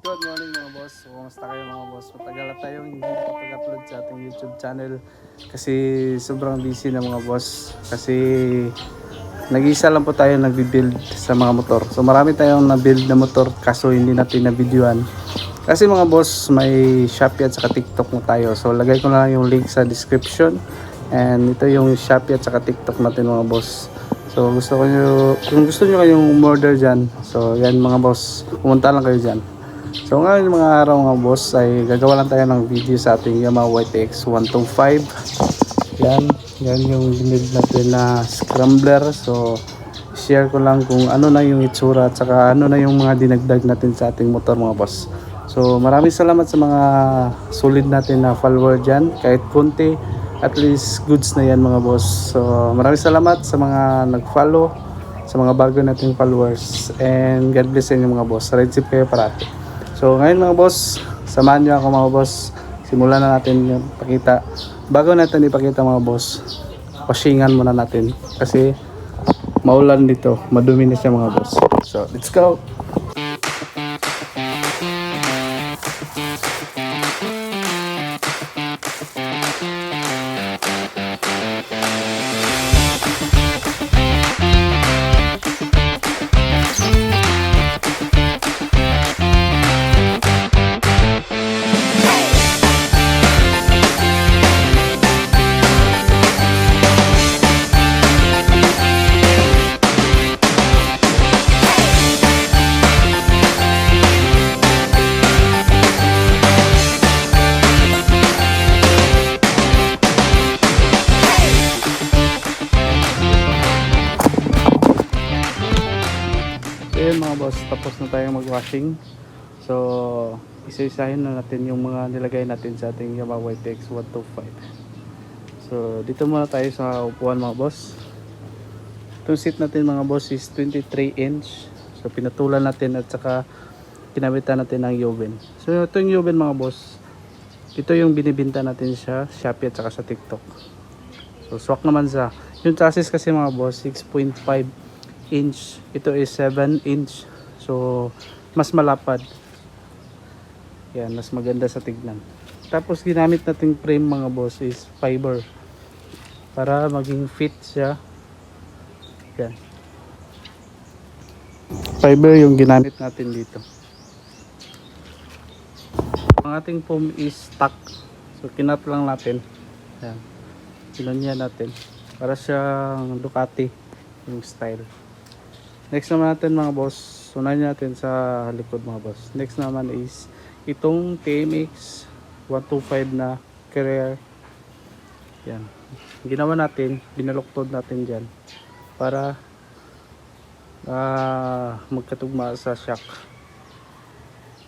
Good morning mga boss. So, kumusta kayo mga boss? Matagal na tayong hindi nakapag-upload sa ating YouTube channel kasi sobrang busy na mga boss. Kasi nag-isa lang po tayo nagbi-build sa mga motor. So marami tayong na-build na motor kaso hindi natin na-videoan. Kasi mga boss, may Shopee at saka TikTok na tayo. So lagay ko na lang yung link sa description. And ito yung Shopee at saka TikTok natin mga boss. So kung gusto nyo kayong order dyan, so yan mga boss, pumunta lang kayo dyan. So ngayon mga araw mga boss ay gagawa lang tayo ng video sa ating Yamaha YTX 125. Yan yung binid natin na scrambler. So share ko lang kung ano na yung itsura at saka ano na yung mga dinagdag natin sa ating motor mga boss. So maraming salamat sa mga solid natin na follower dyan. Kahit konti, at least goods na yan mga boss. So maraming salamat sa mga nag-follow, sa mga bago nating followers. And God bless sa inyo mga boss. Ride safe kayo parati. So ngayon mga boss, samahan nyo ako mga boss. Simulan na natin yung pakita. Bago natin ipakita mga boss, washingan muna natin. Kasi maulan dito, madumi na siya mga boss. So let's go! Ayun mga boss, tapos na tayong mag-washing. So isa-isahin na natin yung mga nilagay natin sa ating Yamaha YTX 125. So dito muna tayo sa upuan mga boss. Itong seat natin mga boss is 23 inch. So pinatulan natin at saka kinabitan natin ng Yoben. So ito yung Yoben mga boss, ito yung binibinta natin sa Shopee at saka sa TikTok. So swak naman sa yung chassis kasi mga boss 6.5 inch, ito is 7 inch. So mas malapad yan, mas maganda sa tignan. Tapos ginamit nating frame mga boss is fiber para maging fit siya. Yan, fiber yung ginamit natin dito. Ang ating foam is stock, so kinat lang natin. Yan, kinunya natin para siyang Ducati yung style. Next naman natin mga boss, unahin natin sa likod mga boss. Next naman is itong TMX 125 na Carrier. Yan, ginawa natin, binaluktod natin dyan para magkatugma sa shock.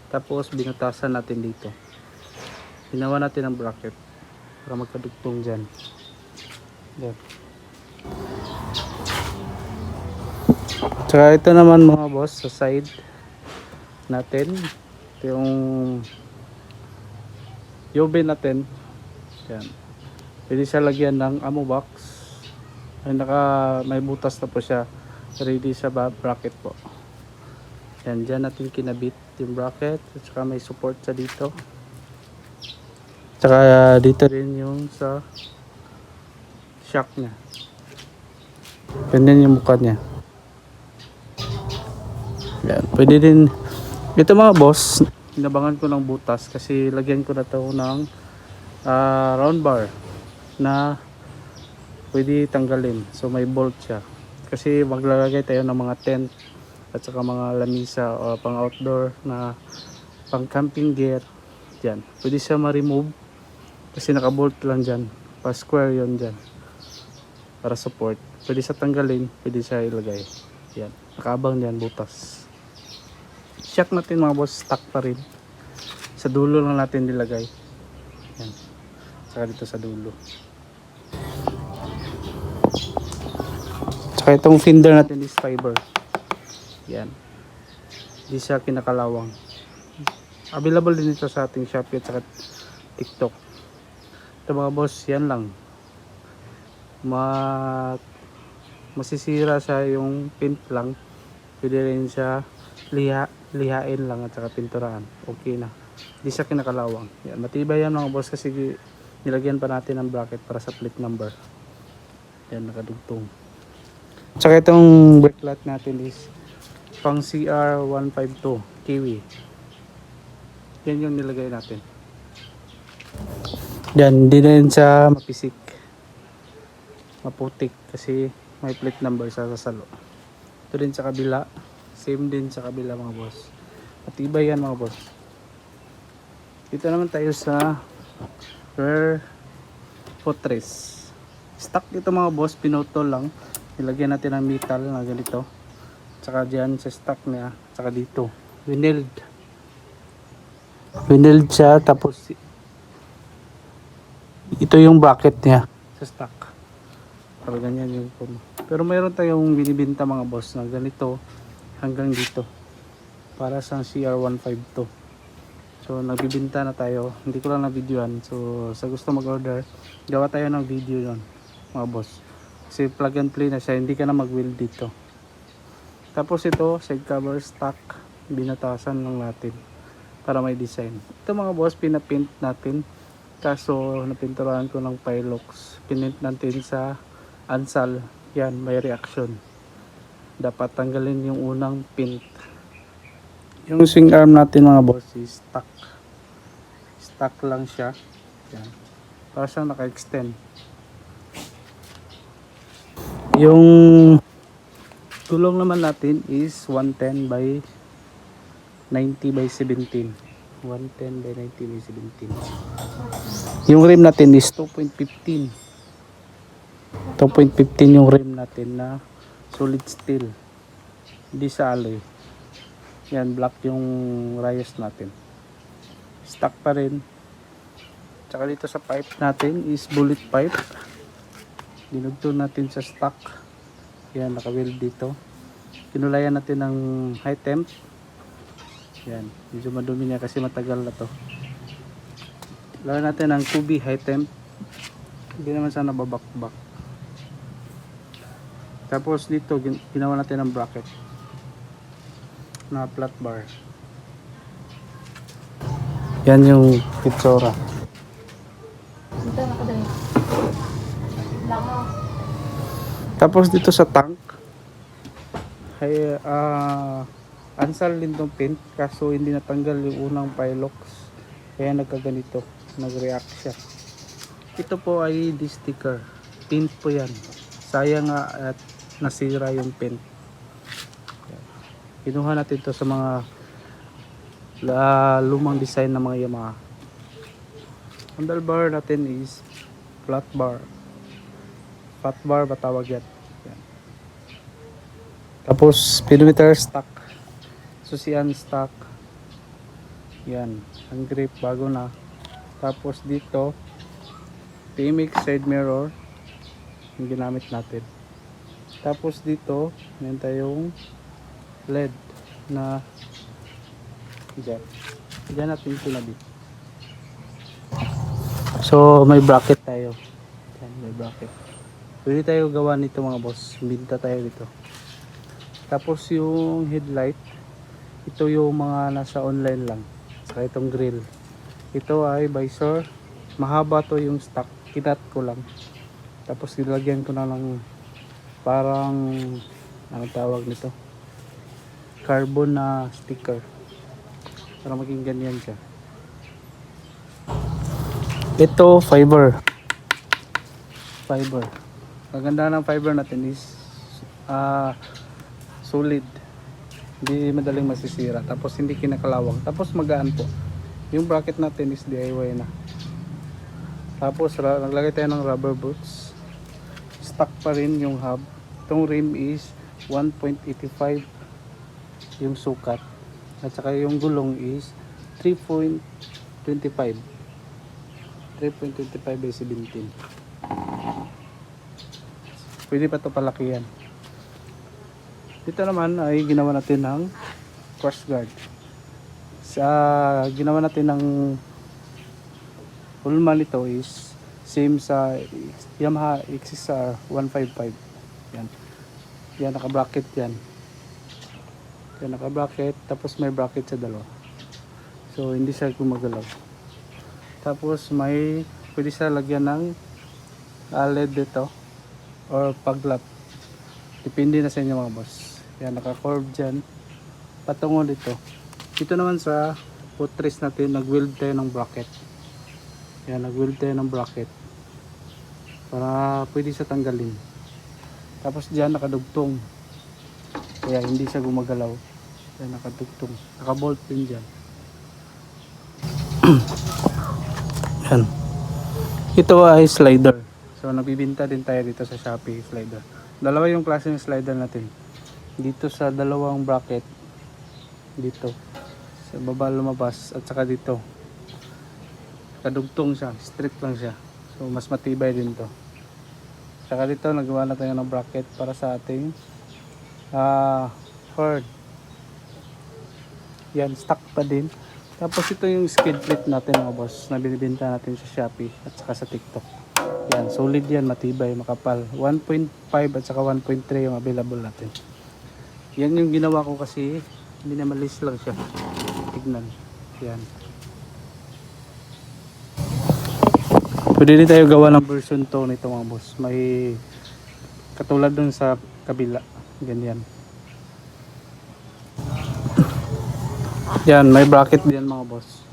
Tapos binutasan natin dito, ginawa natin ang bracket para magkadugtong dyan. Yan. Tsaka ito naman mga boss sa side natin, ito yung Yoben natin. Yan, pwede siya lagyan ng ammo box. Ay, may butas na po siya, ready sa bracket po. Yan, dyan natin kinabit yung bracket at saka may support sa dito. Tsaka dito rin yung sa shock nya, ganyan yung mukha nya. Yan, pwede din ito mga boss, inabangan ko ng butas kasi lagyan ko na to ng round bar na pwede tanggalin. So may bolt siya kasi maglalagay tayo ng mga tent at saka mga lamisa o pang outdoor na pang camping gear. Diyan, pwede siya ma-remove kasi naka-bolt lang dyan, pa square yon dyan para support. Pwede siya tanggalin, pwede siya ilagay. Yan, nakaabang diyan butas. Shock natin mga boss, stock pa rin. Sa dulo lang natin nilagay. Yan, saka dito sa dulo. Saka itong fender natin is fiber. Yan, hindi siya kinakalawang. Available din ito sa ating Shopee at saka TikTok. Ito mga boss, yan lang. Masisira sa yung pint lang. Pwede rin siya liha. lihain lang at saka pinturahan, okay na. Di siya kinakalawang. Yan, matibay yan mga boss kasi nilagyan pa natin ng bracket para sa plate number. Yan, nakadugtong. Tsaka itong brake light natin is pang CR152 Kiwi. Yan yung nilagay natin. Yan, hindi na yun siya mapisik, maputik kasi may plate number sa sasalo. Ito din sa kabila, same din sa kabila mga boss. Matibay yan mga boss. Dito naman tayo sa rear footrest. Stock dito mga boss, pinutol lang. Nilagyan natin ng metal na ganito. Tsaka dyan sa stock niya, tsaka dito. Wineld siya, tapos ito yung bracket niya sa stock. Para ganyan yung form. Pero mayroon tayong binibenta mga boss na ganito hanggang dito. Para sa CR152. So nagbibenta na tayo. Hindi ko lang na-videoan. So sa gusto mag-order, gawa tayo ng video yon mga boss. Kasi plug and play na siya, hindi ka na mag-weld dito. Tapos ito, side cover stock, binatasan lang natin para may design. Ito mga boss, pinapint natin. Kaso napinturahan ko ng Pilox. Pinint natin sa Ansal. Yan, may reaction. Dapat tanggalin yung unang pint. Yung swing arm natin mga boss is stock. Stock lang siya. Yan. Para siyang naka-extend. Yung tulong naman natin is 110 by 90 by 17. 110 by 90 by 17. Yung rim natin is 2.15. 2.15 yung rim natin na solid steel. Hindi sa alloy. Yan, black yung rayos natin. Stock pa rin. Tsaka dito sa pipe natin is bullet pipe. Dinugtong natin sa stock. Yan, naka-weld dito. Kinulayan natin ng high temp. Yan, medyo madumi niya kasi matagal na to. Lagyan natin ng kubi high temp. Hindi naman sana babakbak. Tapos dito, ginawa natin ng bracket na flat bar. Yan yung pitsora. Tapos dito sa tank ay Ansal din tong pint, kaso hindi natanggal yung unang Pilox, kaya nagkaganito, nag-react siya. Ito po ay sticker, pint po yan. Sayang nga at nasira yung pint. Kinuha natin to sa mga lumang design ng mga Yamaha. Handlebar natin is flat bar. Flat bar ba tawag yan? Yan. Tapos speedometer stock, susian stock. Yan, ang grip bago na. Tapos dito PMX side mirror yung ginamit natin. Tapos dito meron tayong LED na dyan natin pinabit. So may bracket tayo. Yan, may bracket. Pwede tayo gawa nito mga boss. Binta tayo dito. Tapos yung headlight, ito yung mga nasa online lang. Saka itong grill. Ito ay visor. Mahaba to yung stock. Kinat ko lang. Tapos nilagyan ko na ng parang ano tawag nito? Carbon na sticker. Para maging ganyan siya. Ito fiber. Fiber. Maganda ng fiber natin is solid. Hindi madaling masisira. Tapos hindi kinakalawang. Tapos magaan po. Yung bracket natin is DIY na. Tapos naglagay tayo ng rubber boots. Stock pa rin yung hub. Itong rim is 1.85 yung sukat. At saka yung gulong is 3.25. 3.25 by 17. Pwede pa ito palakihan. Dito naman ay ginawa natin ng crash guard. Ginawa natin ng Pullman ito is same sa Yamaha XSR 155. Yan. Yan, naka-bracket yan. Yan, naka-bracket. Tapos may bracket sa dalawa. So, hindi siya gumagalaw. Tapos, pwede siya lagyan ng LED dito. Or pag-lock. Depende na sa inyo mga boss. Yan, naka-curve dyan. Patungo dito. Dito naman sa footrest natin, nag-weld tayo ng bracket. Yan, nag-weld tayo ng bracket. Para pwede siya tanggalin. Tapos dyan, nakadugtong. Kaya hindi siya gumagalaw. Yan, nakadugtong. Naka-bolt pin dyan. Yan. Ito ay slider. So, nagbibinta din tayo dito sa Shopee slider. Dalawa yung klase ng slider natin. Dito sa dalawang bracket. Dito. Sa baba lumabas. At saka dito. Kadugtong siya. Straight lang siya. So, mas matibay din to. Saka dito, nagawa na tayo ng bracket para sa ating cord. Yan, stock pa din. Tapos ito yung skid plate natin mga boss na binibenta natin sa Shopee at saka sa TikTok. Yan, solid yan, matibay, makapal. 1.5 at saka 1.3 yung available natin. Yan yung ginawa ko kasi minimalist lang siya. Tignan. Yan. Pwede din tayo gawa ng version 2 nito mga boss. May katulad dun sa kabila. Ganyan. Yan, may bracket din mga boss.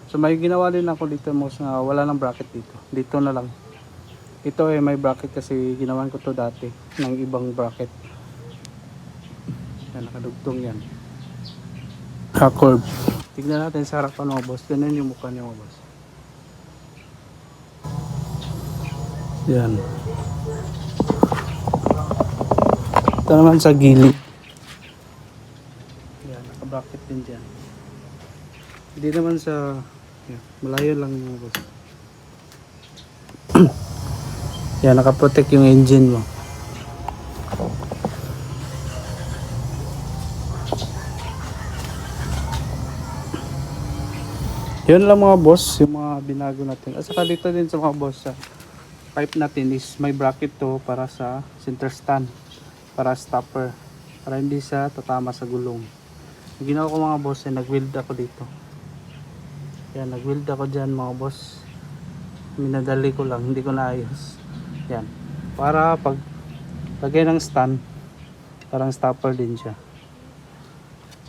So may ginawa din ako dito boss na wala ng bracket dito. Dito na lang. Ito ay may bracket kasi ginawan ko to dati ng ibang bracket. Yan, nakadugtong yan. Ha-curve. Tignan natin sa harapan mga boss. Ganun yung mukha niya mga boss. Yan. Ito naman sa gilid. Yan, naka-bracket din dyan. Hindi naman sa yan, malayo lang mga boss. Yan, naka-protect yung engine mo. Yun lang mga boss, yung mga binago natin. At saka dito din sa mga boss, pipe natin is may bracket to para sa center stand, para stopper, para hindi siya tatama sa gulong. Yung ginawa ko mga boss ay nag-weld ako dito. Yan, nag-weld ako dyan mga boss. Minadali ko lang, hindi ko naayos. Yan, para pag lagay ng stand, parang stopper din siya.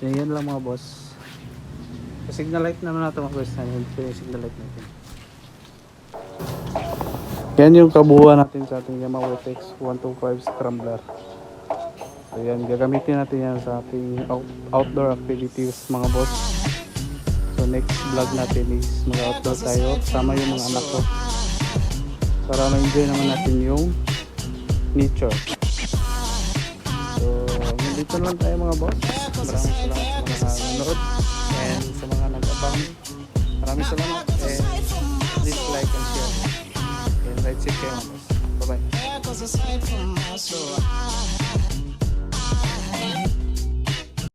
So yan lang mga boss. Signal light naman natin mga boss. Yan, signal light natin. Yan yung kabuuan natin sa ating Yamaha WTX 125 Scrambler. So yan, gagamitin natin yan sa ating outdoor activities mga boss. So next vlog natin is mag-outdoor tayo kasama yung mga anak ko. Para ma-enjoy naman natin yung nature. So nandito lang tayo mga boss. Maraming salamat sa mga nanonood and sa mga nag-abang. Maraming salamat and please like and share. And that's it kayo mga boss. Bye bye.